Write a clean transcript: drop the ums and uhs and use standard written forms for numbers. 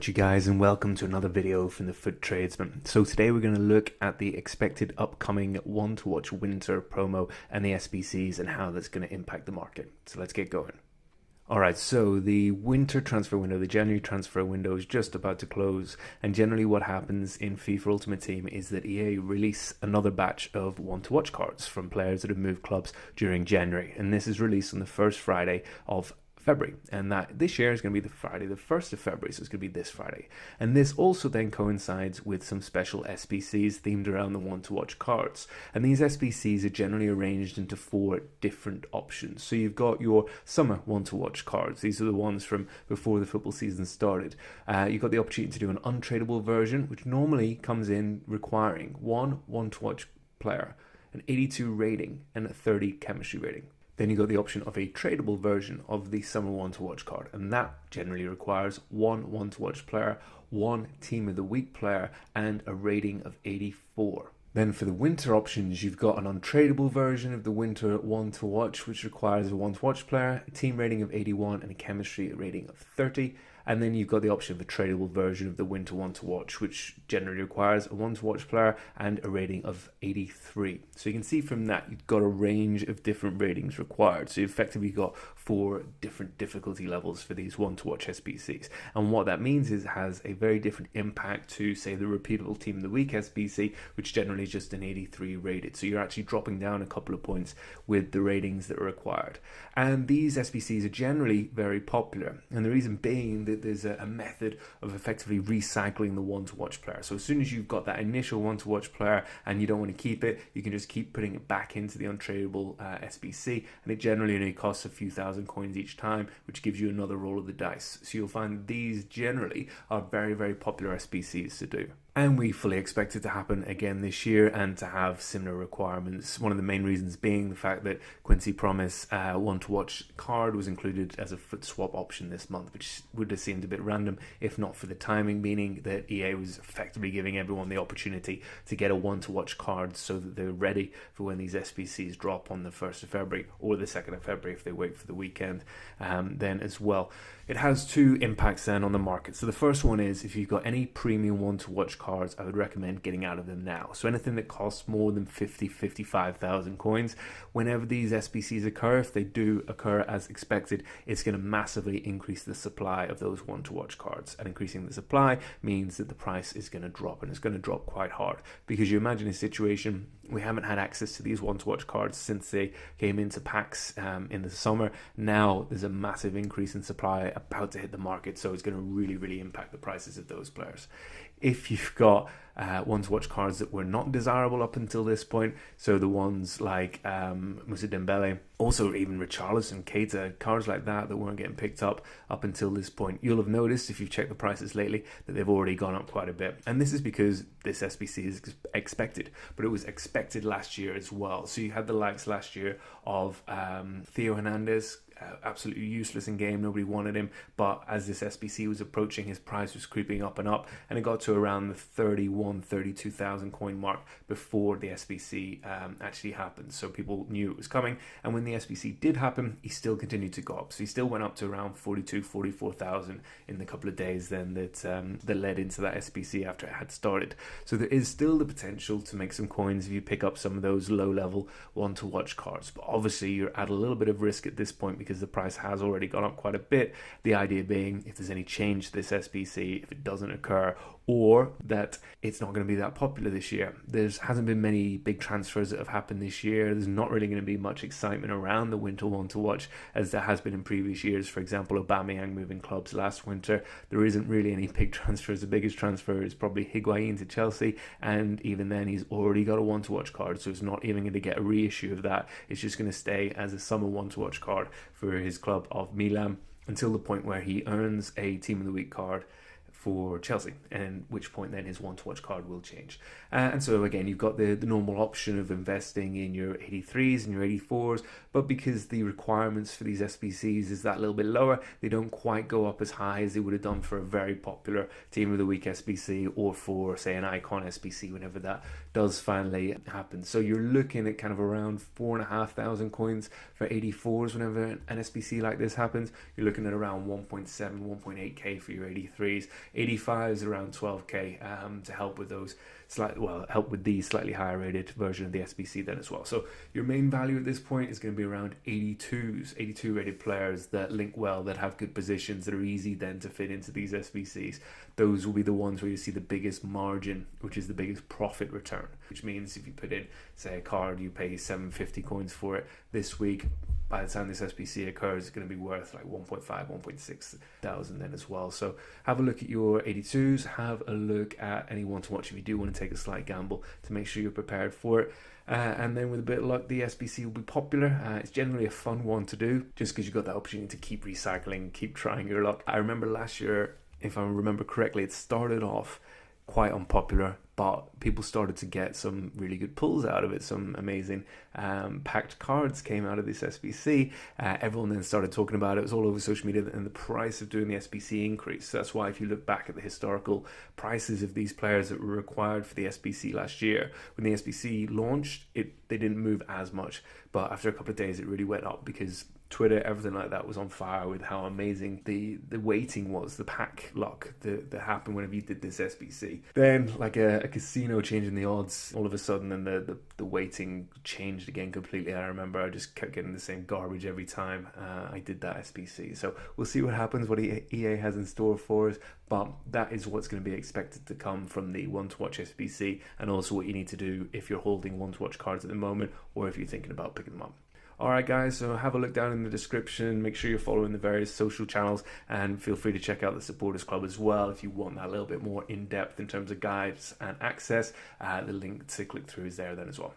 you guys, and welcome to another video from the FUT Tradesman. So today we're going to look at the expected upcoming one to watch winter promo and the SBCs and how that's going to impact the market. So let's get going. Alright, so the winter transfer window, the January transfer window is just about to close, and generally what happens in FIFA Ultimate Team is that EA release another batch of one to watch cards from players that have moved clubs during January, and this is released on the first Friday of February, and that this year is going to be the Friday the 1st of February, so it's going to be this Friday. And this also then coincides with some special SBCs themed around the one to watch cards, and these SBCs are generally arranged into 4 different options. So you've got your summer one to watch cards. These are the ones from before the football season started. You've got the opportunity to do an untradeable version, which normally comes in requiring one to watch player, an 82 rating and a 30 chemistry rating. Then you got the option of a tradable version of the summer one to watch card, and that generally requires one to watch player, one team of the week player, and a rating of 84. Then for the winter options, you've got an untradeable version of the winter one to watch, which requires a one to watch player, a team rating of 81, and a chemistry rating of 30. And then you've got the option of a tradable version of the winter one to watch, which generally requires a one to watch player and a rating of 83. So you can see from that you've got a range of different ratings required. So you've effectively got 4 different difficulty levels for these one to watch SBCs. And what that means is it has a very different impact to, say, the repeatable team of the week SBC, which generally is just an 83 rated. So you're actually dropping down a couple of points with the ratings that are required. And these SBCs are generally very popular. And the reason being that there's a method of effectively recycling the one to watch player. So as soon as you've got that initial one to watch player and you don't want to keep it, you can just keep putting it back into the untradeable SBC, and it generally only costs a few thousand coins each time, which gives you another roll of the dice. So you'll find these generally are very, very popular SBCs to do. And we fully expect it to happen again this year and to have similar requirements. One of the main reasons being the fact that Quincy Promise one to watch card was included as a FUT swap option this month, which would have seemed a bit random if not for the timing, meaning that EA was effectively giving everyone the opportunity to get a one to watch card so that they're ready for when these SBCs drop on the 1st of February or the 2nd of February if they wait for the weekend then as well. It has 2 impacts then on the market. So the first one is if you've got any premium one to watch cards, I would recommend getting out of them now. So anything that costs more than 55,000 coins, whenever these SBCs occur, if they do occur as expected, it's going to massively increase the supply of those one to watch cards. And increasing the supply means that the price is going to drop, and it's going to drop quite hard, because you imagine a situation, we haven't had access to these one to watch cards since they came into packs in the summer. Now there's a massive increase in supply about to hit the market, so it's going to really impact the prices of those players. If you've got one to watch cards that were not desirable up until this point, so the ones like Moussa Dembele, also even Richarlison, Keita, cards like that weren't getting picked up until this point, you'll have noticed if you've checked the prices lately that they've already gone up quite a bit. And this is because this SBC is expected, but it was expected last year as well. So you had the likes last year of Theo Hernandez, absolutely useless in game, nobody wanted him, but as this SBC was approaching, his price was creeping up, and it got to around the 32,000 coin mark before the SBC actually happened. So people knew it was coming, and when the SBC did happen, he still continued to go up. So he still went up to around 44,000 in the couple of days then that led into that SBC after it had started. So there is still the potential to make some coins if you pick up some of those low level one to watch cards, but obviously you're at a little bit of risk at this point because the price has already gone up quite a bit. The idea being, if there's any change to this SBC, if it doesn't occur, or that it's not going to be that popular this year. There hasn't been many big transfers that have happened this year. There's not really going to be much excitement around the winter one to watch as there has been in previous years. For example, Aubameyang moving clubs last winter. There isn't really any big transfers. The biggest transfer is probably Higuain to Chelsea, and even then he's already got a one to watch card, so it's not even going to get a reissue of that. It's just going to stay as a summer one to watch card for his club of Milan until the point where he earns a team of the week card for Chelsea, and at which point then his one to watch card will change. And so again, you've got the normal option of investing in your 83s and your 84s, but because the requirements for these SBCs is that little bit lower, they don't quite go up as high as they would have done for a very popular team of the week SBC or for, say, an icon SBC whenever that does finally happen. So you're looking at kind of around 4,500 coins for 84s whenever an SBC like this happens. You're looking at around 1.7, 1.8k for your 83s. 85 is around 12k to help with those help with the slightly higher rated version of the SBC then as well. So your main value at this point is going to be around 82 rated players that link well, that have good positions, that are easy then to fit into these SBCs. Those will be the ones where you see the biggest margin, which is the biggest profit return, which means if you put in, say, a card, you pay 750 coins for it this week, by the time this SBC occurs, it's going to be worth like 1.5, 1.6 thousand then as well. So have a look at your 82s, have a look at any one to watch if you do want to take a slight gamble to make sure you're prepared for it. And then with a bit of luck, the SBC will be popular. It's generally a fun one to do just because you've got that opportunity to keep recycling, keep trying your luck. I remember last year, if I remember correctly, it started off quite unpopular, but people started to get some really good pulls out of it. Some amazing packed cards came out of this SBC. Everyone then started talking about it. It was all over social media, and the price of doing the SBC increased. So that's why if you look back at the historical prices of these players that were required for the SBC last year, when the SBC launched, they didn't move as much. But after a couple of days, it really went up because Twitter, everything like that was on fire with how amazing the waiting was, the pack luck that happened whenever you did this SBC. Then, like a casino changing the odds, all of a sudden, and the waiting changed again completely. I remember I just kept getting the same garbage every time I did that SBC. So we'll see what happens, what EA has in store for us, but that is what's going to be expected to come from the one to watch SBC, and also what you need to do if you're holding one to watch cards at the moment, or if you're thinking about picking them up. Alright guys, so have a look down in the description, make sure you're following the various social channels, and feel free to check out the Supporters Club as well if you want that a little bit more in-depth in terms of guides and access. The link to click through is there then as well.